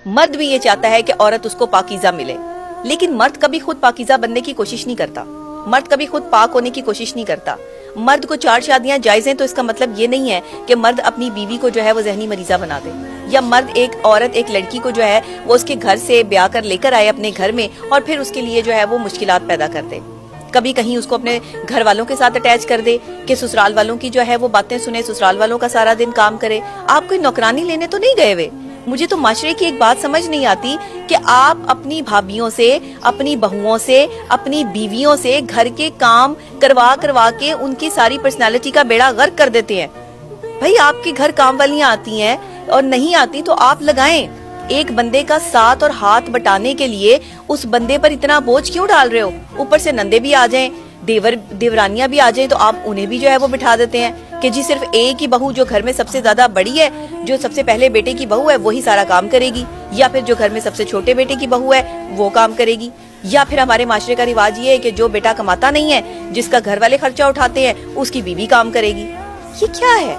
مرد بھی یہ چاہتا ہے کہ عورت اس کو پاکیزہ ملے، لیکن مرد کبھی خود پاکیزہ بننے کی کوشش نہیں کرتا، مرد کبھی خود پاک ہونے کی کوشش نہیں کرتا۔ مرد کو 4 شادیاں جائز ہیں تو اس کا مطلب یہ نہیں ہے کہ مرد اپنی بیوی کو جو ہے وہ ذہنی مریضہ بنا دے، یا مرد ایک لڑکی کو جو ہے وہ اس کے گھر سے بیاہ کر لے کر آئے اپنے گھر میں اور پھر اس کے لیے جو ہے وہ مشکلات پیدا کر دے، کبھی کہیں اس کو اپنے گھر والوں کے ساتھ اٹیچ کر دے کہ سسرال والوں کی جو ہے وہ باتیں سنے، سسرال والوں کا سارا دن کام کرے۔ آپ کوئی نوکرانی لینے تو نہیں گئے ہوئے۔ مجھے تو معاشرے کی ایک بات سمجھ نہیں آتی کہ آپ اپنی بھابیوں سے، اپنی بہوؤں سے، اپنی بیویوں سے گھر کے کام کروا کے ان کی ساری پرسنالٹی کا بیڑا غرق کر دیتے ہیں۔ بھائی آپ کے گھر کام والیاں آتی ہیں اور نہیں آتی تو آپ لگائیں۔ ایک بندے کا ساتھ اور ہاتھ بٹانے کے لیے اس بندے پر اتنا بوجھ کیوں ڈال رہے ہو؟ اوپر سے نندے بھی آ جائیں، دیورانیاں بھی آ جائیں تو آپ انہیں بھی جو ہے وہ بٹھا دیتے ہیں کہ جی صرف ایک ہی بہو جو گھر میں سب سے زیادہ بڑی ہے، جو سب سے پہلے بیٹے کی بہو ہے وہی سارا کام کرے گی، یا پھر جو گھر میں سب سے چھوٹے بیٹے کی بہو ہے وہ کام کرے گی، یا پھر ہمارے معاشرے کا رواج یہ ہے کہ جو بیٹا کماتا نہیں ہے، جس کا گھر والے خرچہ اٹھاتے ہیں، اس کی بیوی کام کرے گی۔ یہ کیا ہے؟